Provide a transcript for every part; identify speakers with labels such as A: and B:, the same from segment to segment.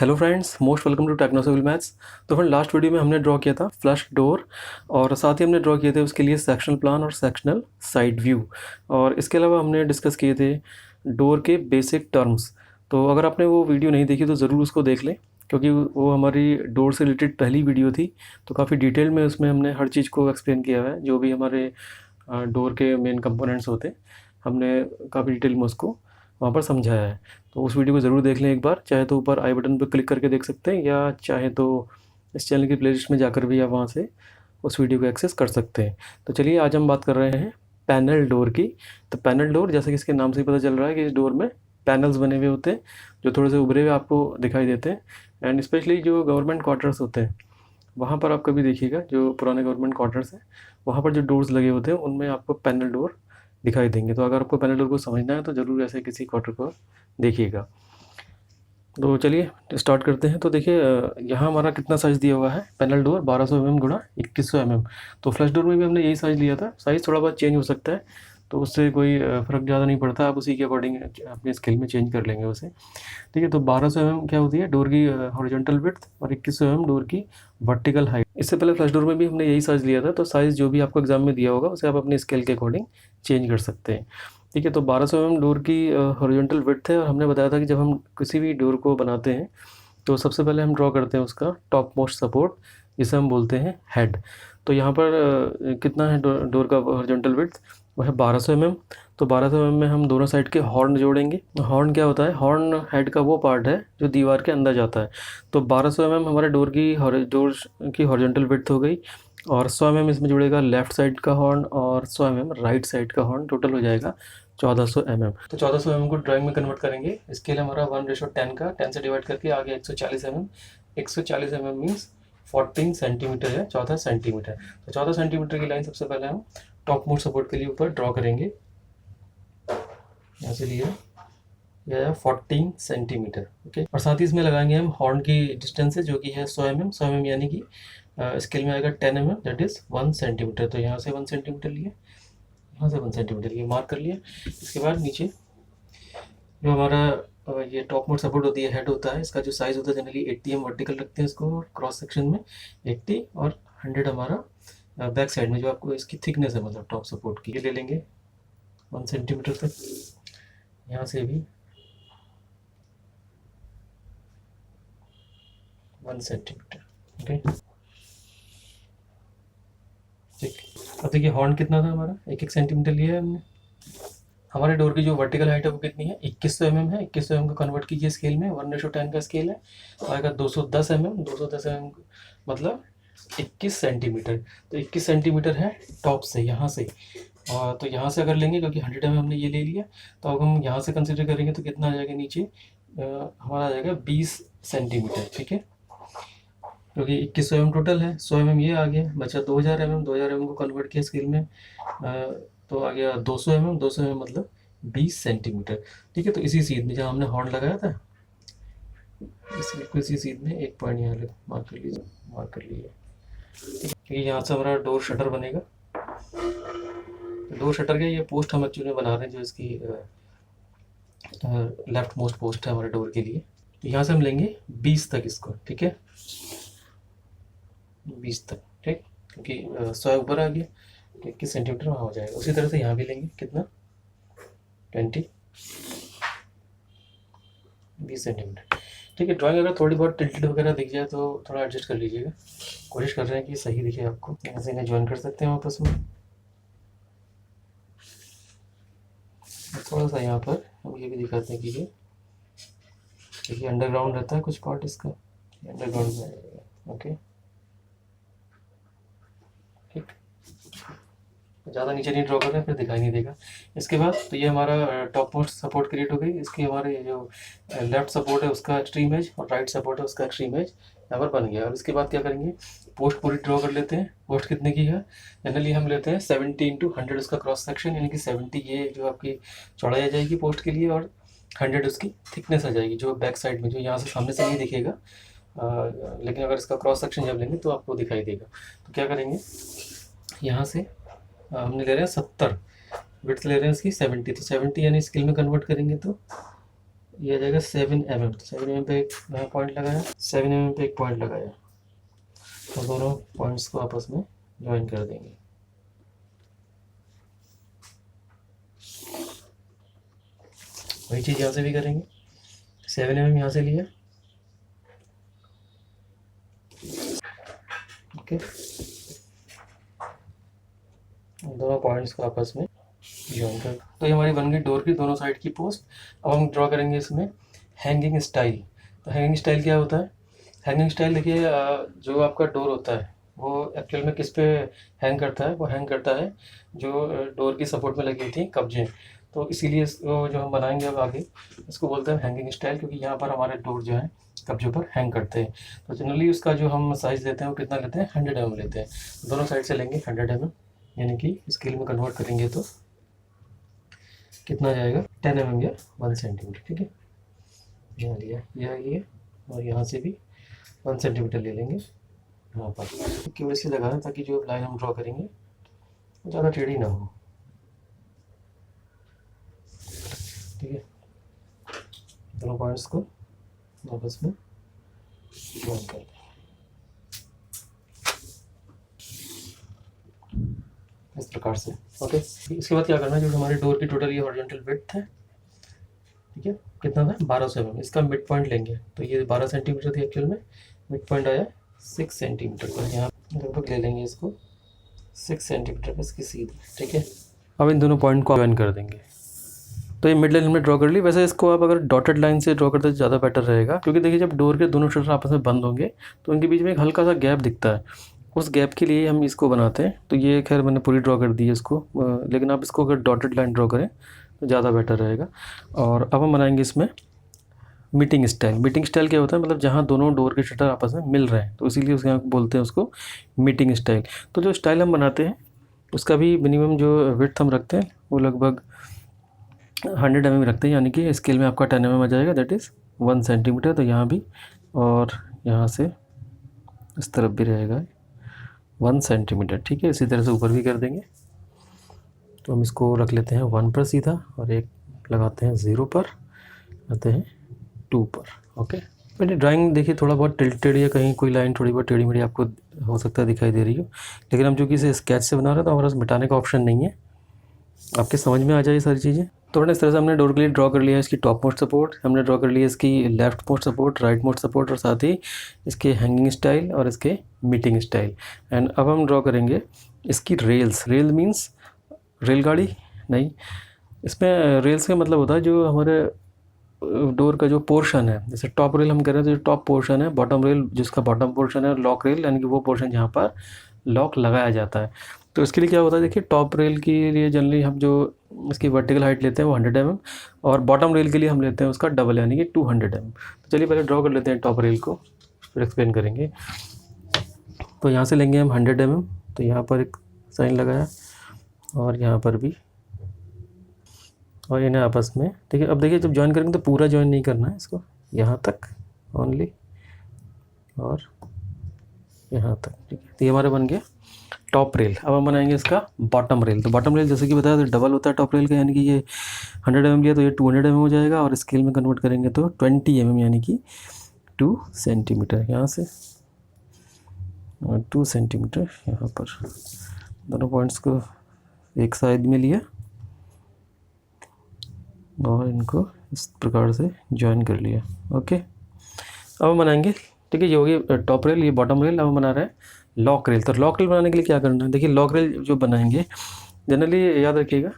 A: Hello friends, most welcome to Techno Civil Maths. तो friend, last video में हमने draw किया था फ्लश डोर और साथ ही हमने ड्रॉ किए थे उसके लिए सेक्शनल प्लान और सेक्शनल साइड व्यू। और इसके अलावा हमने डिस्कस किए थे डोर के बेसिक टर्म्स। तो अगर आपने वो वीडियो नहीं देखी तो ज़रूर उसको देख लें, क्योंकि वो हमारी डोर से रिलेटेड पहली वीडियो थी। तो काफ़ी डिटेल में उसमें हमने हर चीज़ को एक्सप्लेन किया है, जो भी हमारे डोर के मेन कंपोनेंट्स होते हैं, हमने काफ़ी डिटेल में उसको वहाँ पर समझाया है। तो उस वीडियो को ज़रूर देख लें एक बार, चाहे तो ऊपर आई बटन पर क्लिक करके देख सकते हैं, या चाहे तो इस चैनल की प्लेलिस्ट में जाकर भी आप वहाँ से उस वीडियो को एक्सेस कर सकते हैं। तो चलिए, आज हम बात कर रहे हैं पैनल डोर की। तो पैनल डोर, जैसे कि इसके नाम से ही पता चल रहा है कि इस डोर में पैनल्स बने हुए होते हैं, जो थोड़े से उभरे हुए आपको दिखाई देते हैं। एंड स्पेशली जो गवर्नमेंट क्वार्टर्स होते हैं, वहाँ पर आप कभी देखिएगा, जो पुराने गवर्नमेंट क्वार्टर्स हैं, वहाँ पर जो डोर्स लगे होते हैं उनमें आपको पैनल डोर दिखाई देंगे। तो अगर आपको पैनल डोर को समझना है तो ज़रूर ऐसे किसी क्वार्टर को देखिएगा। तो चलिए स्टार्ट करते हैं। तो देखिए, यहाँ हमारा कितना साइज़ दिया हुआ है, पैनल डोर 1200 mm गुणा 2100 mm। तो फ्लश डोर में भी हमने यही साइज़ लिया था। साइज़ थोड़ा बहुत चेंज हो सकता है, तो उससे कोई फ़र्क ज़्यादा नहीं पड़ता, आप उसी के अकॉर्डिंग अपने स्केल में चेंज कर लेंगे उसे। ठीक है, तो 1200 mm क्या होती है डोर की हॉरिजॉन्टल विड्थ, और 2100 mm डोर की वर्टिकल हाइट। इससे पहले फ्लश डोर में भी हमने यही साइज़ लिया था। तो साइज़ जो भी आपको एग्जाम में दिया होगा उसे आप अपने स्केल के अकॉर्डिंग चेंज कर सकते हैं। ठीक है, तो 1200 mm डोर की हॉरिजॉन्टल विड्थ है। और हमने बताया था कि जब हम किसी भी डोर को बनाते हैं तो सबसे पहले हम ड्रॉ करते हैं उसका टॉप मोस्ट सपोर्ट, जिसे हम बोलते हैं हेड। तो यहाँ पर कितना है डोर का हॉरिजॉन्टल विड्थ, वो है 1200 mm। तो 1200 mm में हम दोनों साइड के हॉर्न जोड़ेंगे। हॉर्न क्या होता है? हॉर्न हेड का वो पार्ट है जो दीवार के अंदर जाता है। तो 1200 mm हमारे डोर की हॉरिजॉन्टल विड्थ हो गई, और 100 mm इसमें जुड़ेगा लेफ्ट साइड का हॉर्न, और 100 mm राइट साइड का हॉर्न। टोटल हो जाएगा 1400 mm। तो 1400 mm को ड्राइंग में कन्वर्ट करेंगे। इसके लिए हमारा 1:10 का 10 से डिवाइड करके आगे 140 mm। 140 mm मीन्स 14 सेंटीमीटर है, 14 सेंटीमीटर। तो 14 सेंटीमीटर की लाइन सबसे पहले हम टॉप मोस्ट सपोर्ट के लिए ऊपर ड्रॉ करेंगे। यहाँ से लिया यह 14 सेंटीमीटर। ओके, और साथ ही इसमें लगाएंगे हम हॉर्न की डिस्टेंस है, जो कि है 100 mm। 100 mm यानी कि स्केल में आएगा 10 mm, दैट इज़ 1 सेंटीमीटर। तो यहाँ से 1 सेंटीमीटर लिए, यहाँ से 1 सेंटीमीटर लिए, मार्क कर लिया। इसके बाद नीचे जो हमारा ये टॉप मोस्ट सपोर्ट होती है, हेड होता है, इसका जो साइज़ होता है जनरली 80 mm वर्टिकल रखते हैं इसको, और क्रॉस सेक्शन में 80 और 100 हमारा बैक साइड में जो आपको इसकी थिकनेस है, मतलब टॉप सपोर्ट की, ये ले लेंगे 1 सेंटीमीटर तक। यहाँ से भी 1 सेंटीमीटर। ओके, ठीक। अब देखिए हॉर्न कितना था हमारा, 1 सेंटीमीटर लिया है हमने। हमारे डोर की जो वर्टिकल हाइट है वो कितनी है, 2100 mm है। 2100 mm को कन्वर्ट कीजिए स्केल में, 1:10 का स्केल है, तो आएगा 210 mm। 210 mm मतलब 21 सेंटीमीटर। तो 21 सेंटीमीटर है टॉप से, यहाँ से। और तो यहाँ से अगर लेंगे, क्योंकि 100 mm हमने ये ले लिया, तो अब हम यहाँ से कंसिडर करेंगे तो कितना आ जाएगा नीचे, हमारा आ जाएगा 20 सेंटीमीटर। ठीक है, क्योंकि 2100 mm टोटल है, 100 mm ये आ गया, बचा 2000 mm। 2000 mm को कन्वर्ट किया स्केल में, तो आ गया 200 mm। 200 mm मतलब 20 सेंटीमीटर। ठीक है, तो इसी सीध में जहाँ हमने हॉर्न लगाया था, बिल्कुल इसी सीध में एक पॉइंट यहाँ मार्क कर लीजिए, मार्क कर लीजिए। ठीक है, यहाँ से हमारा डोर शटर बनेगा। डोर शटर के ये पोस्ट हम एक्चुअली बना रहे हैं, जो इसकी लेफ्ट मोस्ट पोस्ट है हमारे डोर के लिए। तो यहाँ से हम लेंगे 20 तक इसको। ठीक है, 20 तक, ठीक, क्योंकि 100 ऊपर आ गया, 21 सेंटीमीटर वहाँ हो जाएगा। उसी तरह से यहाँ भी लेंगे, कितना, 20 सेंटीमीटर। ठीक है, ड्राइंग अगर थोड़ी बहुत टिल्टेड वगैरह दिख जाए तो थोड़ा एडजस्ट कर लीजिएगा। कोशिश कर रहे हैं कि सही दिखे आपको। यहाँ से इन्हें ज्वाइन कर सकते हैं वापस में। थोड़ा सा यहाँ पर हम ये भी दिखाते हैं कि ये देखिए अंडरग्राउंड रहता है कुछ पार्ट इसका, अंडरग्राउंड में आएगा। ओके, ठीक, ज़्यादा नीचे नहीं ड्रॉ कर रहे हैं, फिर दिखाई नहीं देगा। इसके बाद तो ये हमारा टॉप मोस्ट सपोर्ट क्रिएट हो गई। इसके हमारे जो लेफ्ट सपोर्ट है उसका एक्सट्रीम एज, और राइट सपोर्ट है उसका एक्सट्रीम एज यहाँ पर बन गया। और इसके बाद क्या करेंगे, पोस्ट पूरी ड्रॉ कर लेते हैं। पोस्ट कितने की है, जनरली हम लेते हैं 70 × 100 उसका क्रॉस सेक्शन, यानी कि 70 ये जो आपकी चौड़ाई आ जाएगी पोस्ट के लिए, और 100 उसकी थिकनेस आ जाएगी, जो बैक साइड में, जो यहाँ से सामने से नहीं दिखेगा, लेकिन अगर इसका क्रॉस सेक्शन जब लेंगे तो आपको दिखाई देगा। तो क्या करेंगे, यहाँ से हमने ले रहे हैं 70, विड्थ ले रहे हैं इसकी 70। तो 70 यानी स्केल में कन्वर्ट करेंगे तो ये आ जाएगा 7 mm। 7 mm पे एक पॉइंट लगाया, 7 mm पे एक पॉइंट लगाया, तो दोनों पॉइंट्स को आपस में ज्वाइन कर देंगे। वही चीज़ यहाँ से भी करेंगे। 7 mm यहाँ से लिया, ओके, दोनों पॉइंट्स को आपस में ज्वाइन कर। तो ये हमारी बन गई डोर की दोनों साइड की पोस्ट। अब हम ड्रॉ करेंगे इसमें हैंगिंग स्टाइल। तो हैंगिंग स्टाइल क्या होता है? हैंगिंग स्टाइल देखिए, जो आपका डोर होता है वो एक्चुअल में किस पे हैंग करता है? वो हैंग करता है जो डोर की सपोर्ट में लगी होती हैं कब्जे। तो इसीलिए इसको जो हम बनाएंगे अब आगे, इसको बोलते हैं हैंगिंग स्टाइल, क्योंकि यहाँ पर हमारे डोर जो है कब्जों पर हैंग करते हैं। तो जनरली उसका जो हम साइज़ लेते हैं वो कितना लेते हैं? 100 mm लेते हैं। दोनों साइड से लेंगे 100 mm, यानी कि स्केल में कन्वर्ट करेंगे तो कितना जाएगा? 10 mm या 1 सेंटीमीटर, ठीक है। यहाँ लिया, यह ये, और यहाँ से भी 1 सेंटीमीटर ले लेंगे यहाँ पर। केवल इसलिए लगाना ताकि जो लाइन हम ड्रॉ करेंगे वो ज़्यादा टेढ़ी ना हो, ठीक है। दोनों पॉइंट्स को आपस में ज्वाइन कर दें इस प्रकार से, ओके। इसके बाद क्या करना है, जो हमारे डोर की टोटल ये हॉरिजॉन्टल विड्थ है, ठीक है, कितना था? 1200 mm। इसका मिड पॉइंट लेंगे, तो ये 12 सेंटीमीटर थी एक्चुअल में, मिड पॉइंट आया 6 सेंटीमीटर पर। यहाँ लगभग ले लेंगे इसको 6 सेंटीमीटर पर इसकी सीधी, ठीक है। अब इन दोनों पॉइंट को ज्वाइन कर देंगे। तो ये मिड लाइन हमने ड्रॉ कर ली। वैसे इसको आप अगर डॉटेड लाइन से ड्रॉ करते तो ज़्यादा बेटर रहेगा, क्योंकि देखिए जब डोर के दोनों शटर आपस में बंद होंगे तो उनके बीच में एक हल्का सा गैप दिखता है, उस गैप के लिए हम इसको बनाते हैं। तो ये खैर मैंने पूरी ड्रॉ कर दी है इसको, लेकिन आप इसको अगर डॉटेड लाइन ड्रॉ करें तो ज़्यादा बेटर रहेगा। और अब हम बनाएंगे इसमें मीटिंग स्टाइल। मीटिंग स्टाइल क्या होता है? मतलब जहाँ दोनों डोर के शटर आपस में मिल रहे हैं, तो इसीलिए उसके बोलते हैं उसको मीटिंग स्टाइल। तो जो स्टाइल हम बनाते हैं उसका भी मिनिमम जो विड्थ हम रखते हैं वो लगभग 100 mm रखते हैं, यानी कि स्केल में आपका 10 mm आ जाएगा, दैट इज़ 1 सेंटीमीटर। तो यहाँ भी और यहाँ से इस तरफ भी रहेगा 1 सेंटीमीटर, ठीक है। इसी तरह से ऊपर भी कर देंगे। तो हम इसको रख लेते हैं 1 पर सीधा, और एक लगाते हैं 0 पर, आते हैं 2 पर, ओके। मैंने ड्राइंग देखिए थोड़ा बहुत टिल्टेड या कहीं कोई लाइन थोड़ी बहुत टेढ़ी मेढ़ी आपको हो सकता है दिखाई दे रही हो, लेकिन हम चूँकि इसे स्केच से बना रहे हैं तो हमारे पास मिटाने का ऑप्शन नहीं है, आपके समझ में आ जाए सारी चीज़ें। तो इस तरह से हमने डोर के लिए ड्रॉ कर लिया है इसकी टॉप मोस्ट सपोर्ट, हमने ड्रॉ कर लिया इसकी left most support, right most support, और साथ ही इसके हैंगिंग स्टाइल और इसके मीटिंग स्टाइल। एंड अब हम ड्रॉ करेंगे इसकी रेल्स। रेल मीन्स रेलगाड़ी नहीं, इसमें रेल्स का मतलब होता है जो हमारे डोर का जो पोर्शन है, जैसे टॉप रेल हम कह रहे हैं तो जो टॉप पोर्शन है, बॉटम रेल जिसका बॉटम पोर्शन है, लॉक रेल यानी कि वो पोर्शन जहाँ पर लॉक लगाया जाता है। तो इसके लिए क्या होता है, देखिए टॉप रेल के लिए जनरली हम जो इसकी वर्टिकल हाइट लेते हैं वो 100 mm, और बॉटम रेल के लिए हम लेते हैं उसका डबल यानी कि 200 mm। तो चलिए पहले ड्रॉ कर लेते हैं टॉप रेल को, फिर एक्सप्लेन करेंगे। तो यहाँ से लेंगे हम 100 mm, तो यहाँ पर एक साइन लगाया और यहाँ पर भी, और इन्हें आपस में, ठीक है। अब देखिए जब ज्वाइन करेंगे तो पूरा ज्वाइन नहीं करना है इसको, यहाँ तक ओनली और यहाँ तक, ठीक है। तो ये हमारे बन गया टॉप रेल। अब हम बनाएंगे इसका बॉटम रेल। तो बॉटम रेल जैसे कि बताया तो डबल होता है टॉप रेल का, यानी कि ये 100 mm लिया तो ये 200 mm हो जाएगा, और स्केल में कन्वर्ट करेंगे तो 20 mm यानी कि 2 सेंटीमीटर यहाँ से, और 2 सेंटीमीटर यहाँ पर। दोनों पॉइंट्स को एक साइड में लिया और इनको इस प्रकार से ज्वाइन कर लिया, ओके। अब हम बनाएंगे, ठीक है, ये हो गई टॉप रेल, ये बॉटम रेल। अब हम बना रहे हैं लॉक रेल। तो लॉक रेल बनाने के लिए क्या करना है, देखिए लॉक रेल जो बनाएंगे जनरली याद रखिएगा,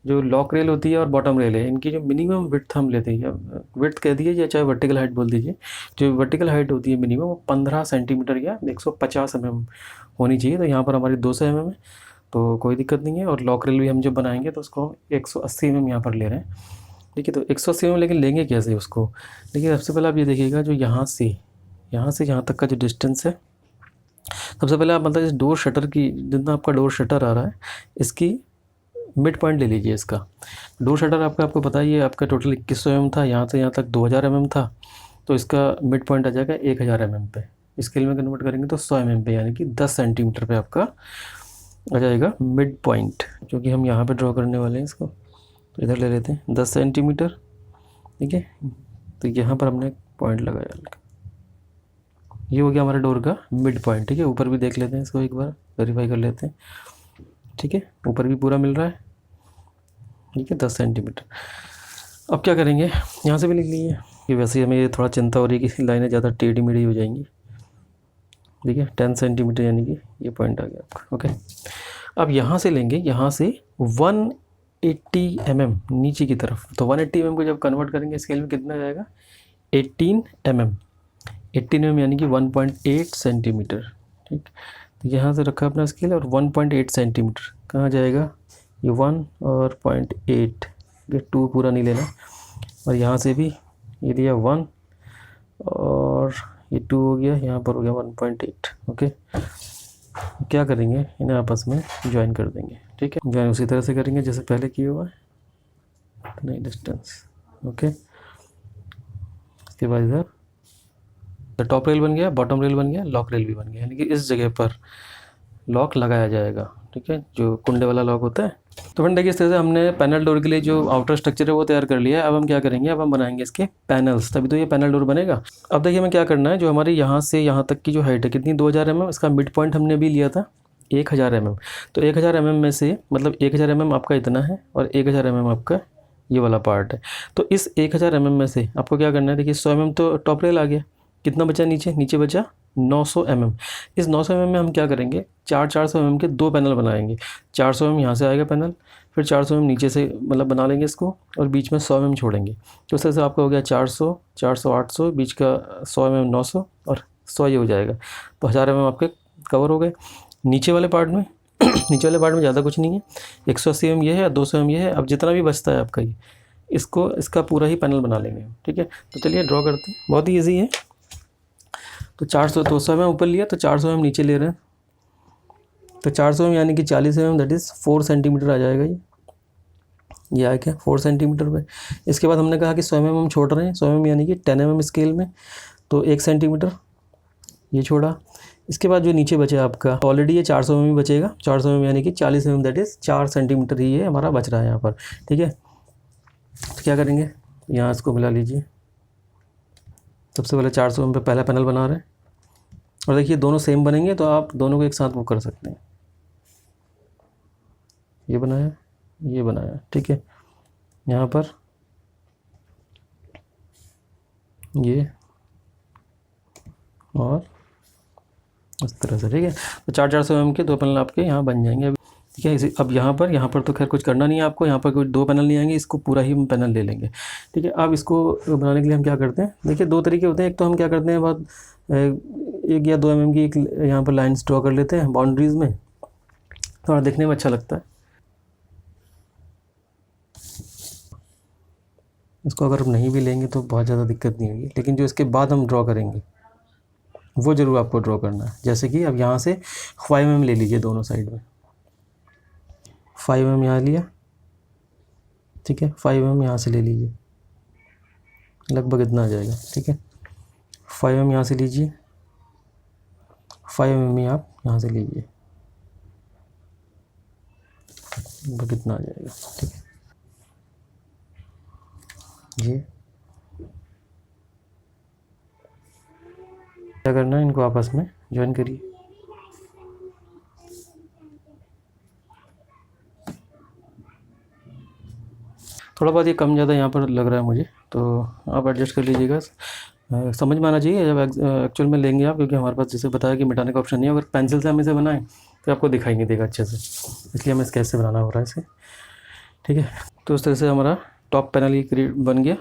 A: जो लॉक रेल होती है और बॉटम रेल है, इनकी जो मिनिमम विड्थ हम लेते हैं, या विड्थ कह दीजिए या चाहे वर्टिकल हाइट बोल दीजिए, जो वर्टिकल हाइट होती है मिनिमम वो 15 सेंटीमीटर या 150 mm होनी चाहिए। तो यहाँ पर हमारी 200 mm है, तो कोई दिक्कत नहीं है। और लॉक रेल भी हम जब बनाएंगे तो उसको 180 mm यहाँ पर ले रहे हैं, ठीक है। तो 180 mm लेकिन लेंगे कैसे उसको, देखिए सबसे पहले आप ये देखिएगा, जो यहाँ से यहाँ तक का जो डिस्टेंस है, सबसे पहले आप मतलब इस डोर शटर की, जितना आपका डोर शटर आ रहा है इसकी मिड पॉइंट ले लीजिए इसका। डोर शटर आपको पता ही है, आपका टोटल 2100 mm था, यहाँ से यहाँ तक 2000 mm था, तो इसका मिड पॉइंट आ जाएगा 1000 mm पे। स्केल में कन्वर्ट करेंगे तो 100 mm पे, यानी कि 10 सेंटीमीटर पे आपका आ जाएगा मिड पॉइंट, जो कि हम यहाँ पे ड्रॉ करने वाले हैं इसको। तो इधर ले लेते हैं 10 सेंटीमीटर, ठीक है। तो यहाँ पर हमने पॉइंट लगाया हल्का, ये हो गया हमारे डोर का मिड पॉइंट। ठीक है, ऊपर भी देख लेते हैं इसको, एक बार वेरीफाई कर लेते हैं। ठीक है, ऊपर भी पूरा मिल रहा है। ठीक है, 10 सेंटीमीटर। अब क्या करेंगे, यहाँ से भी लिख लीजिए कि वैसे ही हमें ये थोड़ा चिंता हो रही है कि लाइनें ज़्यादा टेढ़ी मेढ़ी हो जाएंगी। ठीक है, 10 सेंटीमीटर यानी कि ये पॉइंट आ गया आपका। ओके, अब यहाँ से लेंगे, यहाँ से 180 mm नीचे की तरफ। तो 180 mm को जब कन्वर्ट करेंगे स्केल में कितना जाएगा, 18 mm। 18 mm यानी कि 1.8 सेंटीमीटर। ठीक, तो यहाँ से रखा अपना स्केल और 1.8 सेंटीमीटर कहाँ जाएगा, ये 1 और 0.8, ये 2 पूरा नहीं लेना। और यहाँ से भी ये लिया 1 और ये 2 हो गया, यहाँ पर हो गया 1.8। ओके, क्या करेंगे, इन्हें आपस में ज्वाइन कर देंगे। ठीक है, ज्वाइन उसी तरह से करेंगे जैसे पहले किया हुआ है, नहीं डिस्टेंस। ओके, इसके बाद इधर तो टॉप रेल बन गया, बॉटम रेल बन गया, लॉक रेल भी बन गया, यानी कि इस जगह पर लॉक लगाया जाएगा। ठीक है, जो कुंडे वाला लॉक होता है। तो फ्रेंड देखिए, इस तरह से हमने पैनल डोर के लिए जो आउटर स्ट्रक्चर है वो तैयार कर लिया है। अब हम क्या करेंगे, अब हम बनाएंगे इसके पैनल्स, तभी तो ये पैनल डोर बनेगा। अब देखिए हमें क्या करना है, जो हमारी यहाँ से यहाँ तक की जो हाइट है कितनी, 2000 mm, इसका मिड पॉइंट हमने भी लिया था 1000 mm। तो 1000 mm में से मतलब 1000 mm आपका इतना है और 1000 mm आपका ये वाला पार्ट है। तो इस 1000 mm में से आपको क्या करना है, देखिए 100 mm तो टॉप रेल आ गया, कितना बचा नीचे, नीचे बचा 900 mm। इस 900 mm में हम क्या करेंगे, 400 mm के 2 पैनल बनाएंगे। 400 mm यहाँ से आएगा पैनल, फिर 400 mm नीचे से मतलब बना लेंगे इसको, और बीच में 100 mm छोड़ेंगे। तो इस तरह से आपका हो गया 400, 400, 800, बीच का 100 mm 900 और 100 ये हो जाएगा। तो 1000 mm आपके कवर हो गए। नीचे वाले पार्ट में नीचे वाले पार्ट में ज़्यादा कुछ नहीं है, 180 mm ये है, 200 mm ये है। अब जितना भी बचता है आपका ये, इसको इसका पूरा ही पैनल बना लेंगे। ठीक है, तो चलिए ड्रॉ करते हैं, बहुत ही ईजी है। तो 400, 200 mm ऊपर लिया तो 400 mm नीचे ले रहे हैं। तो 400 mm यानी कि 40 mm, दैट इज़ 4 सेंटीमीटर आ जाएगा ये आया क्या, 4 सेंटीमीटर पे। इसके बाद हमने कहा कि 100 mm हम छोड़ रहे हैं, 100 mm यानी कि 10 mm स्केल में, तो 1 सेंटीमीटर ये छोड़ा। इसके बाद जो नीचे बचा आपका ऑलरेडी ये 400 mm बचेगा, 400 mm यानी कि 40 mm, दैट इज़ 4 सेंटीमीटर ही ये हमारा बच रहा है यहाँ पर। ठीक है, तो क्या करेंगे, यहाँ इसको मिला लीजिए। सबसे पहले 400 mm पे पहला पैनल बना रहे हैं, और देखिए दोनों सेम बनेंगे तो आप दोनों को एक साथ वो कर सकते हैं। ये बनाया, ये बनाया। ठीक है, यहाँ पर ये और इस तरह से। ठीक है, तो 400 mm के 2 पैनल आपके यहाँ बन जाएंगे अभी। ठीक है, इसी अब यहाँ पर तो खैर कुछ करना नहीं है आपको, यहाँ पर कोई 2 पैनल नहीं आएंगे, इसको पूरा ही हम पैनल ले लेंगे। ठीक है, अब इसको बनाने के लिए हम क्या करते हैं, देखिए 2 तरीके होते हैं। एक तो हम क्या करते हैं, बहुत 1 या 2 mm की एक यहाँ पर लाइन्स ड्रॉ कर लेते हैं बाउंड्रीज़ में, थोड़ा देखने में अच्छा लगता है। इसको अगर हम नहीं भी लेंगे तो बहुत ज़्यादा दिक्कत नहीं होगी, लेकिन जो इसके बाद हम ड्रॉ करेंगे वो ज़रूर आपको ड्रॉ करना है। जैसे कि अब यहाँ से 5 mm ले लीजिए दोनों साइड में, 5 mm यहाँ लिया। ठीक है, 5 mm यहाँ से ले लीजिए, लगभग इतना आ जाएगा। ठीक है, 5 mm यहाँ से लीजिए, 5 mm आप यहाँ से लीजिए, लगभग इतना आ जाएगा। ठीक है, ये क्या करना है, इनको आपस में ज्वाइन करिए। थोड़ा बहुत ये कम ज़्यादा यहाँ पर लग रहा है मुझे, तो आप एडजस्ट कर लीजिएगा। समझ में आना चाहिए जब एक्चुअल में लेंगे आप, क्योंकि हमारे पास जैसे बताया कि मिटाने का ऑप्शन नहीं है। अगर पेंसिल से हम इसे बनाएं तो आपको दिखाई नहीं देगा अच्छे से, इसलिए हमें स्केच से बनाना हो रहा है इसे। ठीक है, तो इस तरह से हमारा टॉप पैनल ही क्रिएट बन गया।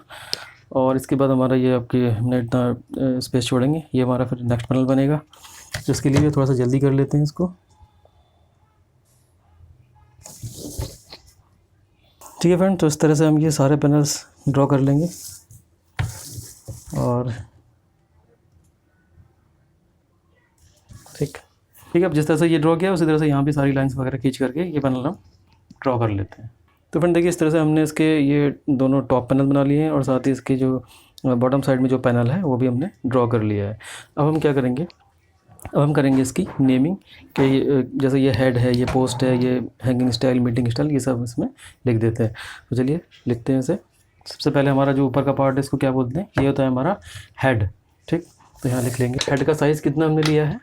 A: और इसके बाद हमारा ये आपके हमने इतना स्पेस छोड़ेंगे, ये हमारा फिर नेक्स्ट पैनल बनेगा। तो इसके लिए थोड़ा सा जल्दी कर लेते हैं इसको। ठीक है फ्रेंड, तो इस तरह से हम ये सारे पैनल्स ड्रॉ कर लेंगे। और ठीक है, अब जिस तरह से ये ड्रॉ किया उसी तरह से यहाँ भी सारी लाइंस वगैरह खींच करके ये पैनल हम ड्रॉ कर लेते हैं। तो फ्रेंड देखिए, इस तरह से हमने इसके ये दोनों टॉप पैनल बना लिए हैं, और साथ ही इसके जो बॉटम साइड में जो पैनल है वो भी हमने ड्रॉ कर लिया है। अब हम क्या करेंगे, अब हम करेंगे इसकी नेमिंग कि जैसे ये हेड है, ये पोस्ट है, ये हैंगिंग स्टाइल, मीटिंग स्टाइल, ये सब इसमें लिख देते हैं। तो चलिए लिखते हैं इसे। सबसे पहले हमारा जो ऊपर का पार्ट है इसको क्या बोलते हैं, ये होता है हमारा हेड। ठीक, तो यहाँ लिख लेंगे हेड का साइज़ कितना हमने लिया है,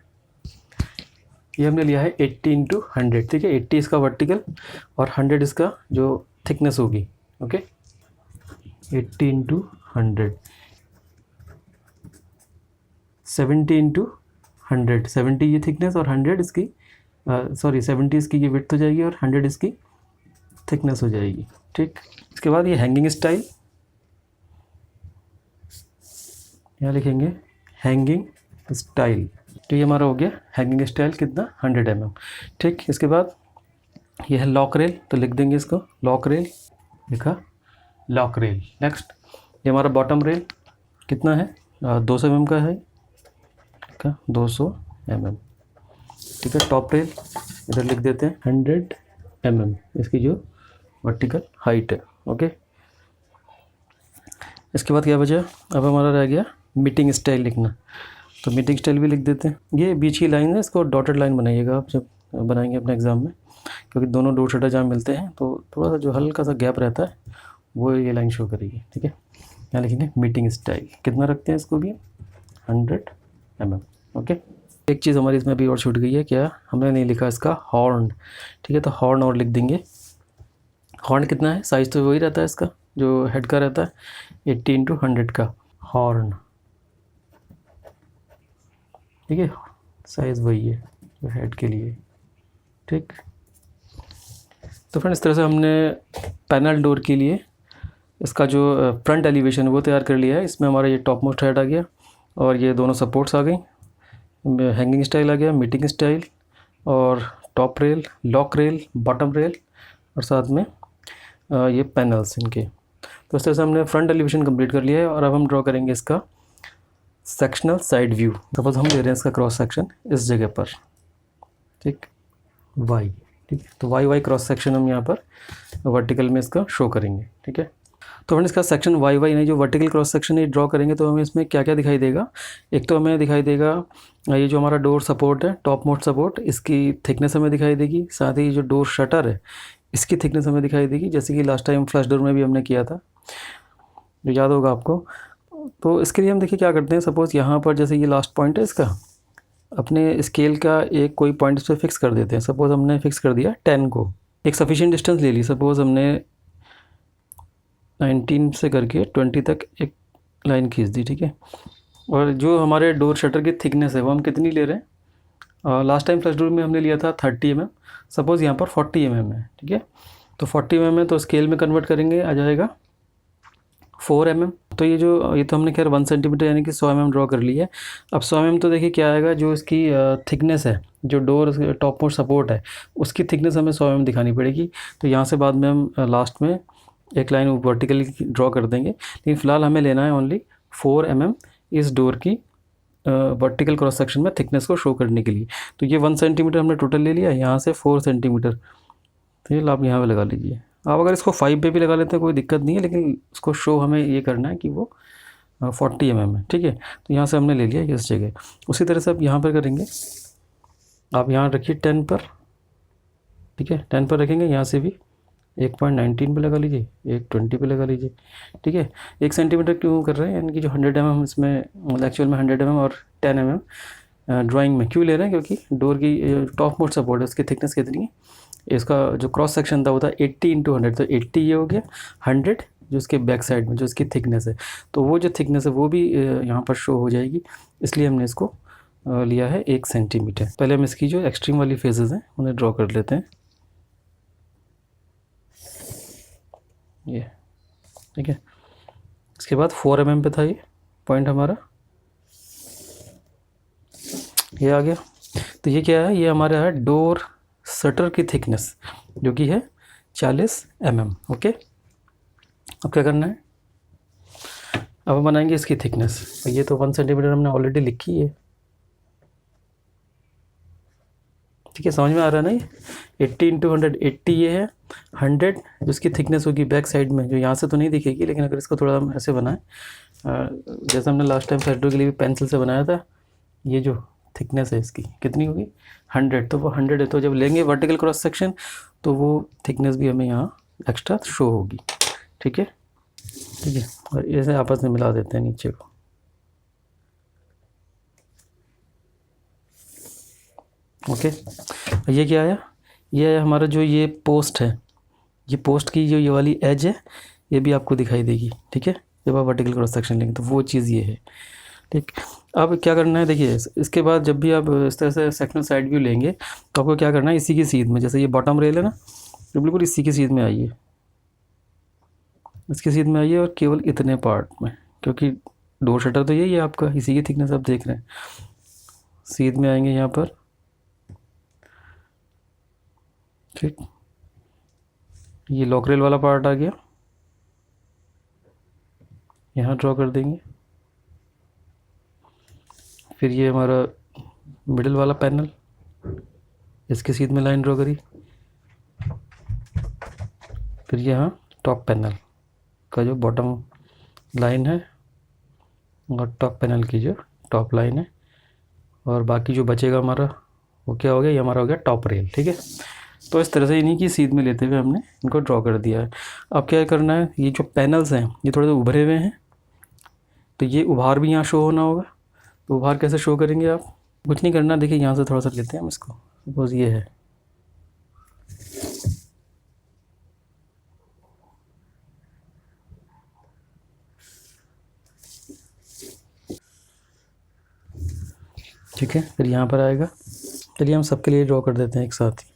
A: ये हमने लिया है 80 इंटू 100। ठीक है, 80 इसका वर्टिकल और 100 इसका जो थिकनेस होगी। ओके, 80 इंटू 100, 70 इंटू 100, 70 ये थिकनेस और 100 इसकी 70 इसकी ये विड्थ हो जाएगी और 100 इसकी थिकनेस हो जाएगी। ठीक, इसके बाद ये हैंगिंग स्टाइल, यहाँ लिखेंगे हैंगिंग स्टाइल। तो ये हमारा हो गया हैंगिंग स्टाइल कितना, 100 mm। ठीक, इसके बाद ये है लॉक रेल, तो लिख देंगे इसको लॉक रेल, लिखा लॉक रेल। नेक्स्ट ये हमारा बॉटम रेल कितना है, 200 mm का है, का 200 mm। ठीक है, टॉप रेल इधर लिख देते हैं 100 mm, इसकी जो वर्टिकल हाइट है। ओके, इसके बाद क्या बचा, अब हमारा रह गया मीटिंग स्टाइल लिखना, तो मीटिंग स्टाइल भी लिख देते हैं। ये बीच की लाइन है, इसको डॉटेड लाइन बनाइएगा आप जब बनाएंगे अपने एग्ज़ाम में, क्योंकि दोनों डॉट शटर जहाँ मिलते हैं तो थोड़ा सा जो हल्का सा गैप रहता है वो ये लाइन शो करेगी। ठीक है, यहाँ लिखेंगे मीटिंग स्टाइल, कितना रखते हैं इसको भी, 100 mm। ओके, एक चीज़ हमारी इसमें अभी और छूट गई है, क्या हमने नहीं लिखा इसका हॉर्न। ठीक है, तो हॉर्न और लिख देंगे। हॉर्न कितना है, साइज़ तो वही रहता है इसका जो हेड का रहता है, 80 इंटू 100 का हॉर्न। ठीक है, साइज़ वही है जो हेड के लिए। ठीक, तो फ्रेंड इस तरह से हमने पैनल डोर के लिए इसका जो फ्रंट एलिवेशन वो तैयार कर लिया है। इसमें हमारा ये टॉप मोस्ट हेड आ गया और ये दोनों सपोर्ट्स आ गई, हैंगिंग स्टाइल आ गया, मीटिंग स्टाइल और top rail, lock rail, bottom rail और साथ में ये पैनल्स इनके। तो इस तरह से हमने फ्रंट एलिवेशन कंप्लीट कर लिया है और अब हम ड्रॉ करेंगे इसका सेक्शनल साइड व्यू। सपोज हम ले रहे हैं इसका क्रॉस सेक्शन इस जगह पर, ठीक, वाई। ठीक है, तो वाई क्रॉस सेक्शन हम यहाँ पर वर्टिकल में इसका शो करेंगे। ठीक है, तो हम इसका सेक्शन वाई नहीं, जो वर्टिकल क्रॉस सेक्शन ये ड्रॉ करेंगे तो हमें इसमें क्या क्या दिखाई देगा। एक तो हमें दिखाई देगा ये जो हमारा डोर सपोर्ट है, टॉप मोस्ट सपोर्ट, इसकी थिकनेस हमें दिखाई देगी। साथ ही जो डोर शटर है इसकी थिकनेस हमें दिखाई देगी, जैसे कि लास्ट टाइम फ्लश डोर में भी हमने किया था, जो याद होगा आपको। तो इसके लिए हम देखिए क्या करते हैं, सपोज़ यहाँ पर जैसे ये लास्ट पॉइंट है इसका, अपने स्केल का एक कोई पॉइंट इस पर फिक्स कर देते हैं। सपोज़ हमने फिक्स कर दिया 10 को, एक सफिशिएंट डिस्टेंस ले ली। सपोज़ हमने 19 से करके 20 तक एक लाइन खींच दी। ठीक है, और जो हमारे डोर शटर की थिकनेस है वो हम कितनी ले रहे हैं, लास्ट टाइम फ्लश डोर में हमने लिया था 30 mm। सपोज़ यहाँ पर 40 mm है। ठीक है, तो 40 mm है तो स्केल में कन्वर्ट करेंगे, आ जाएगा 4 mm। तो ये तो हमने खैर 1 सेंटीमीटर यानी कि 100 mm ड्रॉ कर ली है। अब 100 mm तो देखिए क्या आएगा, जो इसकी थिकनेस है, जो डोर टॉप मोस्ट सपोर्ट है उसकी थिकनेस हमें 100 mm दिखानी पड़ेगी। तो यहाँ से बाद में हम लास्ट में एक लाइन वर्टिकली ड्रॉ कर देंगे, लेकिन फ़िलहाल हमें लेना है ओनली 4 mm इस डोर की वर्टिकल क्रॉस सेक्शन में थिकनेस को शो करने के लिए। तो ये 1 सेंटीमीटर हमने टोटल ले लिया, यहाँ से 4 सेंटीमीटर, तो ये आप यहाँ पे लगा लीजिए। आप अगर इसको 5 पे भी लगा लेते हैं कोई दिक्कत नहीं है, लेकिन उसको शो हमें ये करना है कि वो 40 mm है। ठीक है, तो यहाँ से हमने ले लिया इस जगह। उसी तरह से आप यहाँ पर करेंगे, आप यहाँ रखिए 10 पर। ठीक है, 10 पर रखेंगे, यहाँ से भी 1.19 पे लगा लीजिए, 1.20 पे लगा लीजिए। ठीक है, 1 सेंटीमीटर क्यों कर रहे हैं, यानी कि जो 100 mm इसमें एक्चुअल में 100 mm और 10 mm ड्राइंग में क्यों ले रहे हैं, क्योंकि डोर की टॉप मोस्ट सपोर्ट है उसकी थिकनेस कितनी है, इसका जो क्रॉस सेक्शन था वो था 80 इंटू 100, तो 80 ये हो गया, 100 जो उसके बैक साइड में जो इसकी थिकनेस है, तो वो जो थिकनेस है वो भी यहाँ पर शो हो जाएगी। इसलिए हमने इसको लिया है 1 सेंटीमीटर। पहले हम इसकी जो एक्सट्रीम वाली फेजेज़ हैं उन्हें ड्रॉ कर लेते हैं। ये ठीक है, इसके बाद 4 mm पे था ये पॉइंट हमारा, ये आ गया। तो ये क्या है, ये हमारा है डोर शटर की थिकनेस जो कि है 40 mm। ओके, अब क्या करना है, अब हम बनाएंगे इसकी थिकनेस। ये तो 1 सेंटीमीटर हमने ऑलरेडी लिखी है। ठीक है, समझ में आ रहा है ना, ये 80 इंटू 100, 80 ये है, 100 जो इसकी थिकनेस होगी बैक साइड में, जो यहाँ से तो नहीं दिखेगी, लेकिन अगर इसको थोड़ा हम ऐसे बनाएं, जैसे हमने लास्ट टाइम शटर के लिए भी पेंसिल से बनाया था, ये जो थिकनेस है इसकी कितनी होगी 100, तो वो 100 है। तो जब लेंगे वर्टिकल क्रॉस सेक्शन तो वो थिकनेस भी हमें यहाँ एक्स्ट्रा शो होगी। ठीक है, ठीक है, और इसे आपस में मिला देते हैं नीचे को। ओके, ये क्या आया, ये है हमारा जो ये पोस्ट है, ये पोस्ट की जो ये वाली एज है ये भी आपको दिखाई देगी। ठीक है, जब आप वर्टिकल क्रॉस सेक्शन लेंगे तो वो चीज़ ये है। ठीक, अब क्या करना है, देखिए इसके बाद जब भी आप इस तरह से सेक्शनल साइड व्यू लेंगे तो आपको क्या करना है, इसी की सीध में, जैसे ये बॉटम रेल है ना, तो बिल्कुल इसी की सीध में आइए, इसकी सीध में आइए, और केवल इतने पार्ट में, क्योंकि डोर शटर तो यही है आपका, इसी की थिकनेस आप देख रहे हैं। सीध में आएंगे यहाँ पर। ठीक, ये लॉक रेल वाला पार्ट आ गया, यहाँ ड्रॉ कर देंगे। फिर ये हमारा मिडिल वाला पैनल, इसके सीध में लाइन ड्रॉ करी। फिर यहाँ टॉप पैनल का जो बॉटम लाइन है और टॉप पैनल की जो टॉप लाइन है, और बाकी जो बचेगा हमारा वो क्या हो गया, ये हमारा हो गया टॉप रेल। ठीक है, तो इस तरह से इन्हीं की सीध में लेते हुए हमने इनको ड्रॉ कर दिया है। अब क्या करना है, ये जो पैनल्स हैं ये थोड़े से उभरे हुए हैं, तो ये उभार भी यहाँ शो होना होगा। तो उभार कैसे शो करेंगे आप, कुछ नहीं करना, देखिए यहाँ से थोड़ा सा लेते हैं हम इसको, सपोज ये है, ठीक है, फिर यहाँ पर आएगा। चलिए हम सबके लिए ड्रॉ कर देते हैं एक साथ ही।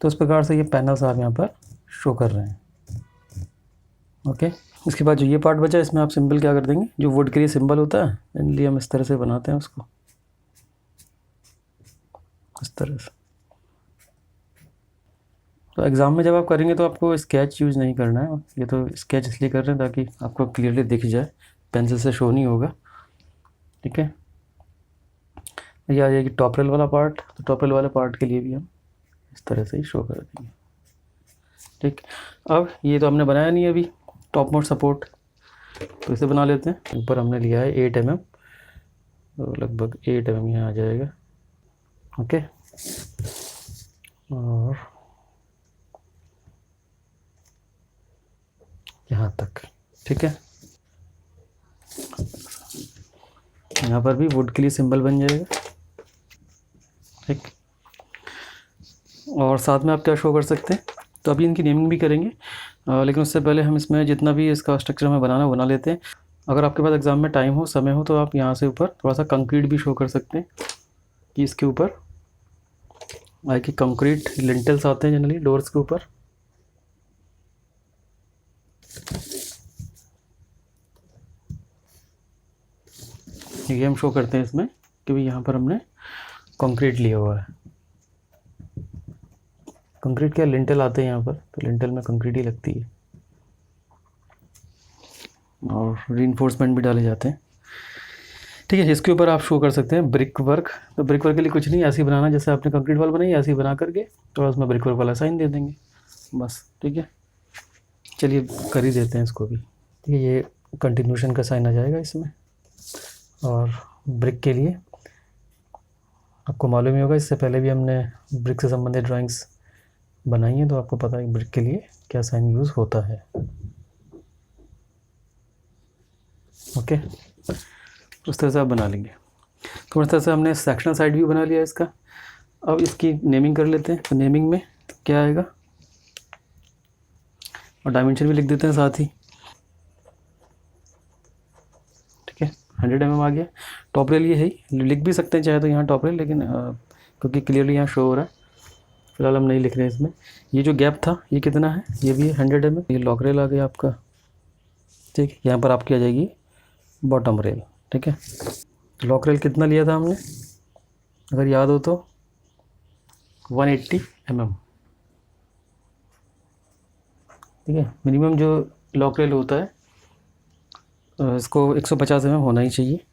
A: तो इस प्रकार से ये पैनल्स आप यहाँ पर शो कर रहे हैं। ओके, इसके बाद जो ये पार्ट बचा इसमें आप सिंबल क्या कर देंगे, जो वुड के लिए सिंबल होता है जनरली हम इस तरह से बनाते हैं उसको, इस तरह से। तो एग्ज़ाम में जब आप करेंगे तो आपको स्केच यूज़ नहीं करना है, ये तो स्केच इसलिए कर रहे हैं ताकि आपको क्लियरली दिख जाए, पेंसिल से शो नहीं होगा। ठीक है, ये आ जाएगी टॉप रेल वाला पार्ट, तो टॉप रेल वाले पार्ट के लिए भी हम इस तरह से ही शो कर देंगे। ठीक, अब ये तो हमने बनाया नहीं अभी टॉप मोस्ट सपोर्ट, तो इसे बना लेते हैं। ऊपर हमने लिया है 8 mm, तो लगभग 8 mm यहाँ आ जाएगा। ओके, और यहाँ तक। ठीक है, यहाँ पर भी वुड के लिए सिंबल बन जाएगा। ठीक, और साथ में आप क्या शो कर सकते हैं, तो अभी इनकी नेमिंग भी करेंगे, लेकिन उससे पहले हम इसमें जितना भी इसका स्ट्रक्चर हमें बनाना बना लेते हैं। अगर आपके पास एग्ज़ाम में टाइम हो, समय हो, तो आप यहाँ से ऊपर थोड़ा सा कंक्रीट भी शो कर सकते हैं, कि इसके ऊपर आई कि कंक्रीट लिंटल्स आते हैं जनरली डोर्स के ऊपर। ये हम शो करते हैं इसमें, क्योंकि यहाँ पर हमने कंक्रीट लिया हुआ है। कंक्रीट क्या लिंटल आते हैं यहाँ पर, तो लिंटल में कंक्रीट ही लगती है, और रीइंफोर्समेंट भी डाले जाते हैं। ठीक है, इसके ऊपर आप शो कर सकते हैं ब्रिक वर्क। तो ब्रिक वर्क के लिए कुछ नहीं, ऐसे ही बनाना जैसे आपने कंक्रीट वाल बनाई, ऐसे ही बना करके थोड़ा उसमें ब्रिक वर्क वाला साइन दे देंगे बस। ठीक है, चलिए कर ही देते हैं इसको भी। ठीक है, ये कंटिन्यूशन का साइन आ जाएगा इसमें। और ब्रिक के लिए आपको मालूम ही होगा, इससे पहले भी हमने ब्रिक से संबंधित ड्राइंग्स बनाई हैं, तो आपको पता है ब्रिक के लिए क्या साइन यूज़ होता है। ओके, तो उस तरह से आप बना लेंगे। तो इस तरह से हमने सेक्शनल साइड व्यू बना लिया इसका। अब इसकी नेमिंग कर लेते हैं, तो नेमिंग में क्या आएगा, और डायमेंशन भी लिख देते हैं साथ ही। ठीक है, 100 mm आ गया। टॉप रेल ये है ही, लिख भी सकते हैं चाहे तो यहाँ टॉप रेल, लेकिन क्योंकि क्लियरली यहाँ शो हो रहा है, फिलहाल हम नहीं लिख रहे हैं इसमें। ये जो गैप था ये कितना है, ये भी 100 mm। ये लॉक रेल आ गया आपका। ठीक है, यहाँ पर आपकी आ जाएगी बॉटम रेल। ठीक है, लॉक रेल कितना लिया था हमने, अगर याद हो तो 180 mm। ठीक है, मिनिमम जो लॉक रेल होता है इसको 150 mm होना ही चाहिए।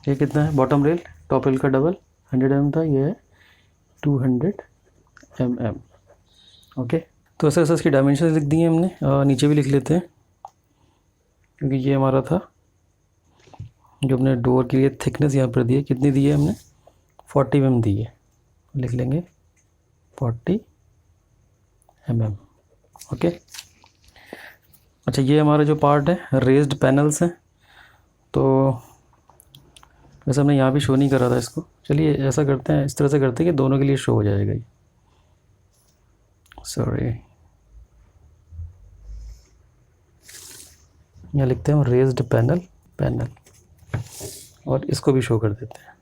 A: ये कितना है बॉटम रेल, टॉप रेल का डबल 100 mm था, ये है 200 mm। ओके, तो ऐसे ऐसे इसकी डायमेंशन लिख दिए हमने। नीचे भी लिख लेते हैं, क्योंकि ये हमारा था जो हमने डोर के लिए थिकनेस यहाँ पर दी है। कितनी दी है हमने? 40 mm दी है। लिख लेंगे 40 mm। ओके, अच्छा ये हमारा जो पार्ट है रेज्ड पैनल्स हैं, तो वैसे हमने यहाँ भी शो नहीं करा था इसको। चलिए ऐसा करते हैं, इस तरह से करते हैं कि दोनों के लिए शो हो जाएगा ये। सॉरी, यहाँ लिखते हैं रेज्ड पैनल, और इसको भी शो कर देते हैं,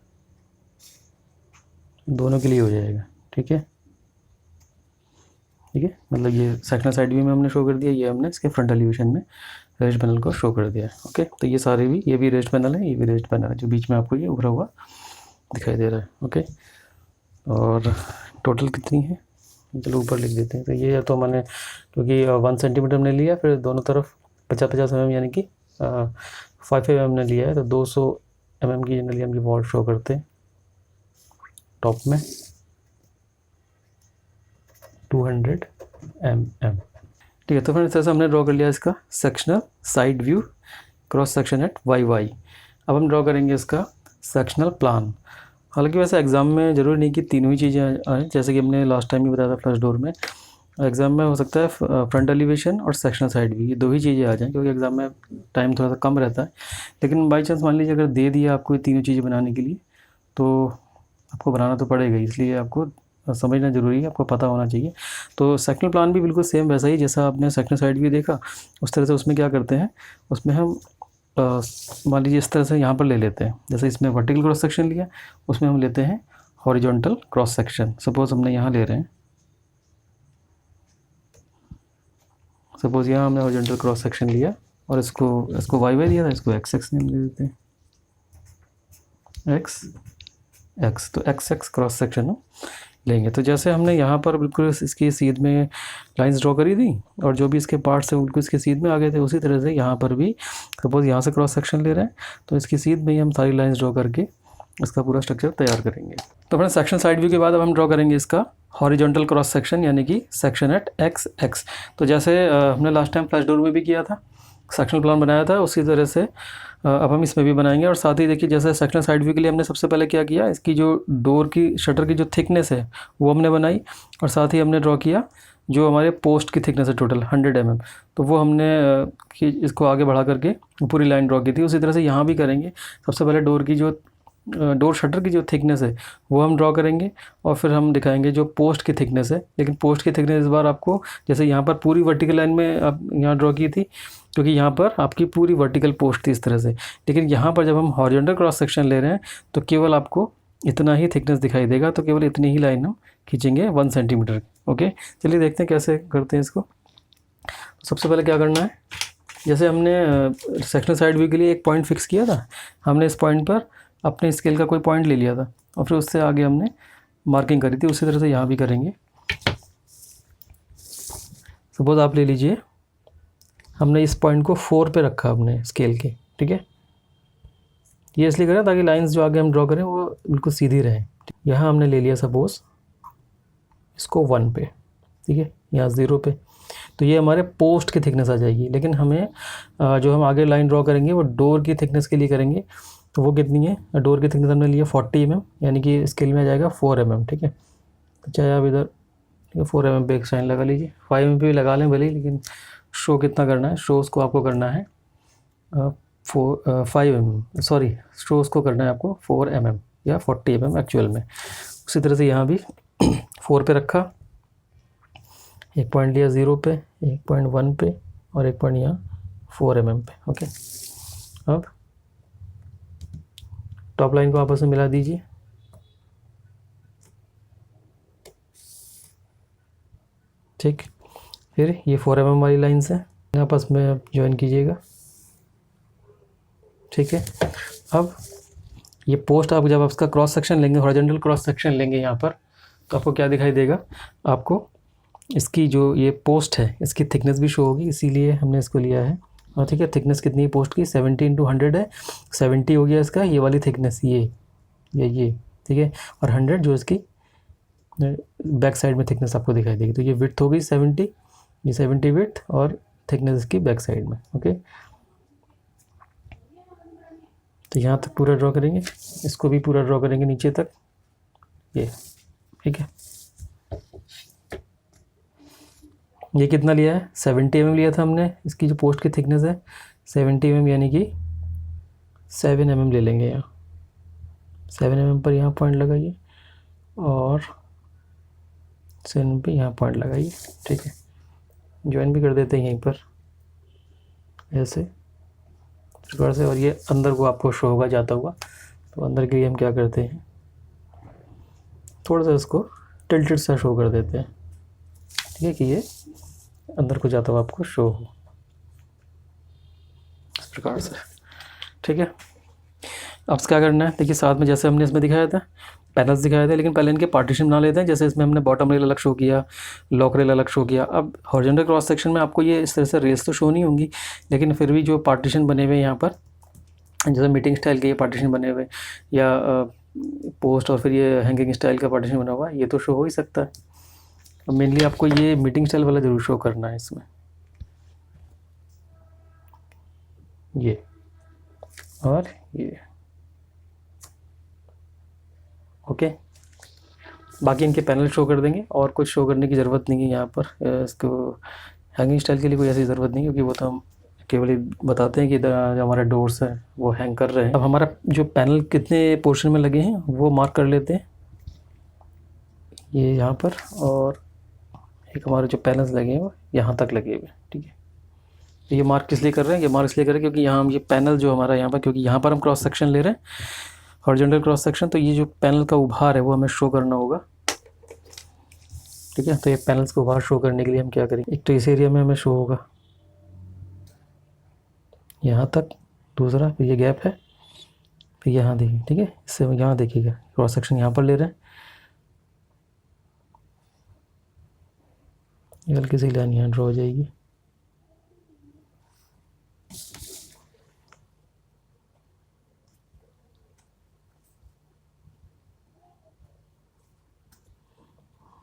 A: दोनों के लिए हो जाएगा। ठीक है, मतलब ये सेक्शनल साइड व्यू में हमने शो कर दिया, ये हमने इसके फ्रंट एलिवेशन में रेज्ड पैनल को शो कर दिया है। ओके, तो ये सारे भी, ये भी रेज्ड पैनल है, ये भी रेज्ड पैनल है, जो बीच में आपको ये उभरा हुआ दिखाई दे रहा है। ओके, और टोटल कितनी है, चलो ऊपर लिख देते हैं। तो ये तो मैंने, क्योंकि 1 सेंटीमीटर हमने लिया, फिर दोनों तरफ 50-50 mm यानी कि 5 mm ने लिया है, तो 200 mm की जनरली हम ये वॉल शो करते हैं टॉप में, 200 mm। ठीक है, तो फिर इस तरह से हमने ड्रॉ कर लिया इसका sectional side view cross section at YY। अब हम ड्रॉ करेंगे इसका सेक्शनल प्लान। हालांकि वैसे एग्ज़ाम में ज़रूरी नहीं कि तीनों ही चीज़ें आएँ, जैसे कि हमने लास्ट टाइम भी बताया था फ्लश डोर में, एग्ज़ाम में हो सकता है फ्रंट एलिवेशन और सेक्शनल साइड व्यू, ये दो ही चीज़ें आ जाएँ, क्योंकि एग्ज़ाम में टाइम थोड़ा सा कम रहता है। लेकिन बाई चांस मान लीजिए अगर दे दिया आपको ये तीनों चीज़ें बनाने के लिए, तो आपको बनाना तो पड़ेगा, इसलिए आपको समझना ज़रूरी है, आपको पता होना चाहिए। तो सेक्शनल प्लान भी बिल्कुल सेम वैसा ही जैसा आपने सेक्शनल साइड व्यू देखा, उस तरह से उसमें क्या करते हैं, उसमें हम मान लीजिए इस तरह से यहाँ पर ले लेते हैं, जैसे इसमें वर्टिकल क्रॉस सेक्शन लिया, उसमें हम लेते हैं हॉरिजॉन्टल क्रॉस सेक्शन। सपोज हमने यहाँ ले रहे हैं, सपोज यहाँ हमने हॉरिजॉन्टल क्रॉस सेक्शन लिया और इसको YY दिया था, इसको XX नेम दे देते हैं, XX। तो XX क्रॉस सेक्शन हम लेंगे। तो जैसे हमने यहाँ पर बिल्कुल इसकी सीध में लाइंस ड्रॉ करी थी, और जो भी इसके पार्ट्स हैं बिल्कुल इसके सीध में आ गए थे, उसी तरह से यहाँ पर भी सपोज यहाँ से क्रॉस सेक्शन ले रहे हैं, तो इसकी सीध में ही हम सारी लाइंस ड्रॉ करके इसका पूरा स्ट्रक्चर तैयार करेंगे। तो अपने सेक्शन साइड व्यू के बाद अब हम ड्रॉ करेंगे इसका हॉरिजॉन्टल क्रॉस सेक्शन, यानी कि सेक्शन एट XX। तो जैसे हमने लास्ट टाइम फ्लैश डोर में भी किया था, सेक्शनल प्लान बनाया था, उसी तरह से अब हम इसमें भी बनाएंगे। और साथ ही देखिए, जैसे सेक्शनल साइड व्यू के लिए हमने सबसे पहले क्या किया, इसकी जो डोर की शटर की जो थिकनेस है वो हमने बनाई, और साथ ही हमने ड्रॉ किया जो हमारे पोस्ट की थिकनेस है टोटल 100 mm, तो वो हमने कि इसको आगे बढ़ा करके पूरी लाइन ड्रॉ की थी। उसी तरह से यहाँ भी करेंगे। सबसे पहले डोर शटर की जो थिकनेस है वो हम ड्रॉ करेंगे, और फिर हम दिखाएंगे जो पोस्ट की थिकनेस है। लेकिन पोस्ट की थिकनेस इस बार आपको, जैसे यहाँ पर पूरी वर्टिकल लाइन में आप यहाँ ड्रॉ की थी, क्योंकि यहाँ पर आपकी पूरी वर्टिकल पोस्ट थी इस तरह से, लेकिन यहाँ पर जब हम हॉरिजॉन्टल क्रॉस सेक्शन ले रहे हैं तो केवल आपको इतना ही थिकनेस दिखाई देगा, तो केवल इतनी ही लाइन हम खींचेंगे 1 सेंटीमीटर। ओके, चलिए देखते हैं कैसे करते हैं इसको। सबसे पहले क्या करना है, जैसे हमने सेक्शनल साइड व्यू के लिए एक पॉइंट फिक्स किया था, हमने इस पॉइंट पर अपने स्केल का कोई पॉइंट ले लिया था, और फिर उससे आगे हमने मार्किंग करी थी। उसी तरह से यहाँ भी करेंगे। सपोज आप ले लीजिए, हमने इस पॉइंट को 4 पे रखा अपने स्केल के, ठीक है। ये इसलिए करें ताकि लाइंस जो आगे हम ड्रॉ करें वो बिल्कुल सीधी रहें। यहाँ हमने ले लिया सपोज इसको 1 पे, ठीक है, यहाँ 0 पे, तो ये हमारे पोस्ट की थिकनेस आ जाएगी। लेकिन हमें जो हम आगे लाइन ड्रॉ करेंगे वो डोर की थिकनेस के लिए करेंगे। तो वो कितनी है, डोर की थिकनेस हमने लिया 40 mm, यानी कि स्केल में आ जाएगा 4 mm, ठीक है। तो चाहे आप इधर 4 mm पे एक साइन लगा लीजिए, 5 mm पे भी लगा लें भले ही, लेकिन शो कितना करना है, शो उसको आपको करना है 5 mm, सॉरी, शो उसको करना है आपको 4 mm या 40 mm एक्चुअल में। उसी तरह से यहाँ भी 4 पे रखा, एक पॉइंट लिया 0 पे, एक पॉइंट 1 पे, और एक पॉइंट यहाँ 4 mm पे। ओके, अब टॉप लाइन को आपस में मिला दीजिए, ठीक। फिर ये 4 mm वाली लाइन्स हैं, आपस में आप ज्वाइन कीजिएगा, ठीक है। अब ये पोस्ट आप जब आपका क्रॉस सेक्शन लेंगे, हॉरिजॉन्टल क्रॉस सेक्शन लेंगे यहाँ पर, तो आपको क्या दिखाई देगा, आपको इसकी जो ये पोस्ट है इसकी थिकनेस भी शो होगी, इसीलिए हमने इसको लिया है। और ठीक है, थिकनेस कितनी है पोस्ट की, 70 × 100 है, 70 हो गया इसका, ये वाली थिकनेस, ये ठीक है, और 100 जो इसकी बैक साइड में थिकनेस आपको दिखाई देगी। तो ये विड्थ हो गई 70, ये 70 विड्थ और थिकनेस इसकी बैक साइड में। ओके, तो यहाँ तक पूरा ड्रॉ करेंगे, इसको भी पूरा ड्रॉ करेंगे नीचे तक, ये ठीक है। ये कितना लिया है, 70 mm लिया था हमने। इसकी जो पोस्ट की थिकनेस है 70 mm, यानी कि 7 mm ले लेंगे। यहाँ 7 mm पर यहाँ पॉइंट लगाइए और 7 mm पे यहाँ पॉइंट लगाइए। ठीक है, ज्वाइन भी कर देते हैं यहीं पर ऐसे प्रकार से, और ये अंदर को आपको शो होगा जाता हुआ। तो अंदर के लिए हम क्या करते हैं, थोड़ा सा इसको टिल्टेड सा शो कर देते हैं, ठीक है, कि ये अंदर को जाता हुआ आपको शो हो इस प्रकार से। ठीक है, अब क्या करना है, देखिए साथ में जैसे हमने इसमें दिखाया था पैनल्स दिखाए थे, लेकिन पहले इनके पार्टीशन बना लेते हैं। जैसे इसमें हमने बॉटम रेल अलग शो किया, लॉक रेल अलग शो किया। अब हॉरिजॉन्टल क्रॉस सेक्शन में आपको ये इस तरह से रेल्स तो शो नहीं होंगी, लेकिन फिर भी जो पार्टीशन बने हुए यहाँ पर, जैसे मीटिंग स्टाइल के ये पार्टीशन बने हुए, या पोस्ट और फिर ये हैंगिंग स्टाइल का पार्टीशन बना हुआ है, ये तो शो हो ही सकता है। अब मेनली आपको ये मीटिंग स्टाइल वाला ज़रूर शो करना है इसमें, ये और ये। ओके, बाकी इनके पैनल शो कर देंगे और कुछ शो करने की ज़रूरत नहीं है यहाँ पर। इसको हैंगिंग स्टाइल के लिए कोई ऐसी ज़रूरत नहीं, क्योंकि वो तो हम केवल ही बताते हैं कि जो हमारे डोर्स हैं वो हैंग कर रहे हैं। अब हमारा जो पैनल कितने पोर्शन में लगे हैं वो मार्क कर लेते हैं, ये यहाँ पर, और एक हमारे जो पैनल्स लगे हैं वो यहाँ तक लगे हुए। ठीक है, ये मार्क किस लिए कर रहे हैं, ये मार्क इसलिए कर रहे हैं क्योंकि यहाँ हम ये पैनल जो हमारा यहाँ पर, क्योंकि यहाँ पर हम क्रॉस सेक्शन ले रहे हैं हॉरिजॉन्टल क्रॉस सेक्शन, तो ये जो पैनल का उभार है वो हमें शो करना होगा। ठीक है, तो ये पैनल्स को उभार शो करने के लिए हम क्या करेंगे, एक तो इस एरिया में हमें शो होगा यहाँ तक, दूसरा फिर ये गैप है, फिर यहाँ देखिए। ठीक है, इससे यहाँ देखिएगा क्रॉस सेक्शन यहाँ पर ले रहे हैं, ये हल्की सी लाइन यहाँ ड्रॉ हो जाएगी।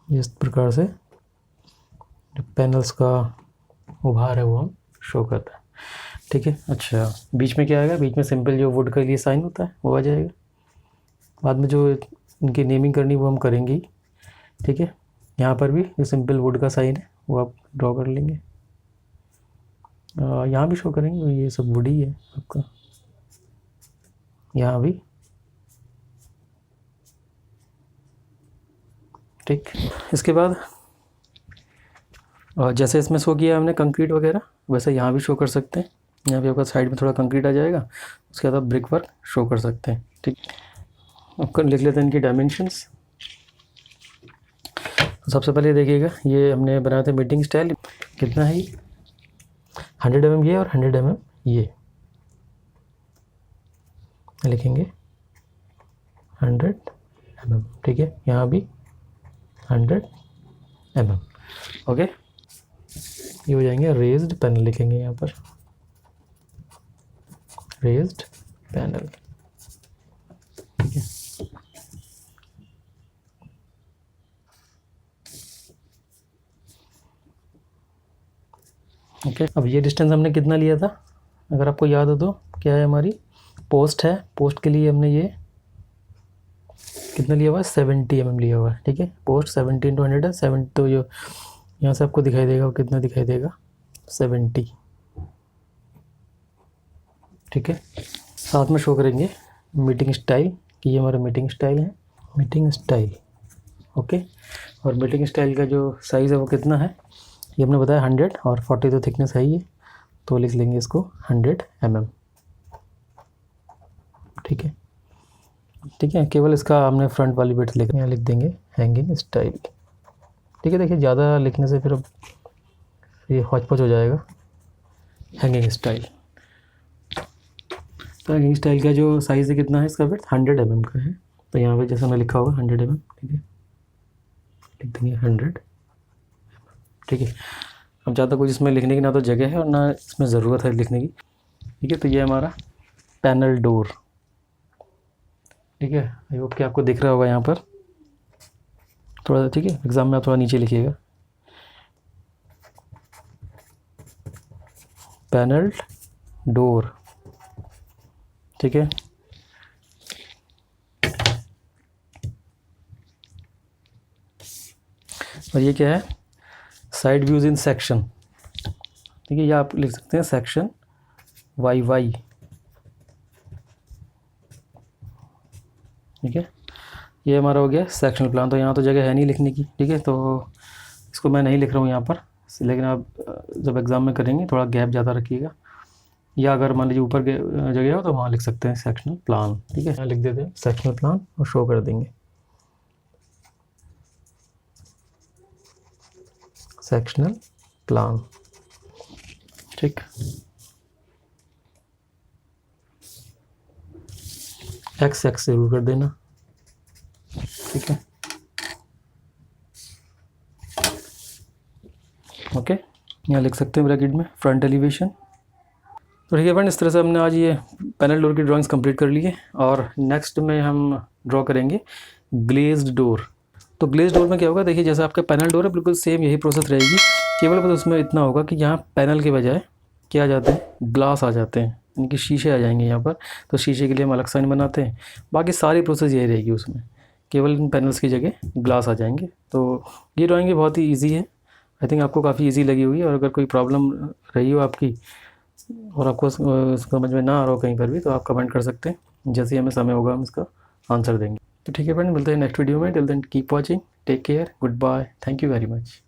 A: इस प्रकार से जो पैनल्स का उभार है वो हम शो करता है। ठीक है, अच्छा बीच में क्या आएगा, बीच में सिंपल जो वुड के लिए साइन होता है वो आ जाएगा। बाद में जो इनकी नेमिंग करनी वो हम करेंगे। ठीक है, यहाँ पर भी जो सिंपल वुड का साइन है वो आप ड्रॉ कर लेंगे, यहाँ भी शो करेंगे, ये सब वुड ही है आपका, यहाँ भी। ठीक, इसके बाद जैसे इसमें शो किया हमने कंक्रीट वगैरह, वैसे यहाँ भी शो कर सकते हैं। यहाँ पे आपका साइड में थोड़ा कंक्रीट आ जाएगा, उसके बाद आप ब्रिक वर्क शो कर सकते हैं। ठीक, आपको लिख लेते हैं इनकी डायमेंशंस। तो सबसे पहले देखिएगा, ये हमने बनाया था मीटिंग स्टाइल, कितना है ये 100 mm ये और 100 mm ये लिखेंगे 100 mm। ठीक है, यहाँ भी 100 mm। ओके, ये हो जाएंगे रेज्ड पैनल, लिखेंगे यहाँ पर रेज्ड पैनल। ठीक है, ओके, अब ये डिस्टेंस हमने कितना लिया था, अगर आपको याद हो तो, क्या है हमारी पोस्ट है, पोस्ट के लिए हमने ये कितना लिया हुआ है 70 mm लिया हुआ है। ठीक है, पोस्ट 70 × 100 है 7, तो जो यहाँ से आपको दिखाई देगा वो कितना दिखाई देगा 70। ठीक है, साथ में शो करेंगे मीटिंग स्टाइल कि ये हमारा मीटिंग स्टाइल है, मीटिंग स्टाइल। ओके, और मीटिंग स्टाइल का जो साइज़ है वो कितना है, ये हमने बताया 100 और 40 तो थिकनेस है ही है, तो लिख लेंगे इसको 100 mm। ठीक है, ठीक है, केवल इसका हमने फ्रंट वाली बिट यहाँ लिख देंगे हैंगिंग स्टाइल। ठीक है, देखिए ज़्यादा लिखने से फिर अब ये हौच-पौच हो जाएगा। हैंगिंग स्टाइल, तो हैंगिंग स्टाइल का जो साइज़ है कितना है, इसका विड्थ 100 mm का है, तो यहाँ पे जैसे हमने लिखा होगा 100 mm। ठीक है, लिख देंगे 100। ठीक है, अब ज़्यादा कुछ इसमें लिखने की ना तो जगह है और ना इसमें ज़रूरत है लिखने की। ठीक है, तो ये हमारा पैनल डोर ठीक है, आई होप कि आपको दिख रहा होगा यहाँ पर थोड़ा, ठीक है। एग्ज़ाम में आप थोड़ा नीचे लिखिएगा, पैनल्ड डोर, ठीक है। और ये क्या है, साइड व्यूज़ इन सेक्शन, ठीक है। या आप लिख सकते हैं सेक्शन वाई वाई, ठीक है। ये हमारा हो गया सेक्शनल प्लान। तो यहाँ तो जगह है नहीं लिखने की, ठीक है, तो इसको मैं नहीं लिख रहा हूँ यहाँ पर, लेकिन आप जब एग्ज़ाम में करेंगे थोड़ा गैप ज़्यादा रखिएगा, या अगर मान लीजिए ऊपर जगह हो तो वहाँ लिख सकते हैं सेक्शनल प्लान, ठीक है। यहाँ लिख देते हैं सेक्शनल प्लान और शो कर देंगे सेक्शनल प्लान, ठीक। एक्स एक्स जरूर कर देना, ठीक है, ओके। यहाँ लिख सकते हैं ब्रैकेट में फ्रंट एलिवेशन। तो ठीक है फ्रेंड, इस तरह से हमने आज ये पैनल डोर की ड्राइंग्स कंप्लीट कर ली है। और नेक्स्ट में हम ड्रॉ करेंगे ग्लेज्ड डोर। तो ग्लेज्ड डोर में क्या होगा, देखिए जैसे आपका पैनल डोर है बिल्कुल सेम यही प्रोसेस रहेगी, केवल बस उसमें इतना होगा कि यहाँ पैनल के बजाय क्या आ जाते हैं, ग्लास आ जाते हैं, इनके शीशे आ जाएंगे यहाँ पर। तो शीशे के लिए हम अलग साइन बनाते हैं, बाकी सारी प्रोसेस यही रहेगी उसमें, केवल इन पैनल्स की जगह ग्लास आ जाएंगे। तो ये ड्राइंग बहुत ही ईजी है, आई थिंक आपको काफ़ी ईजी लगी हुई है। और अगर कोई प्रॉब्लम रही हो आपकी और आपको समझ में ना आ रहा हो कहीं पर भी, तो आप कमेंट कर सकते हैं, जैसे ही हमें समय होगा हम इसका आंसर देंगे। तो ठीक है फ्रेंड, मिलते हैं नेक्स्ट वीडियो में। Till then keep watching, take care, goodbye, thank you very much.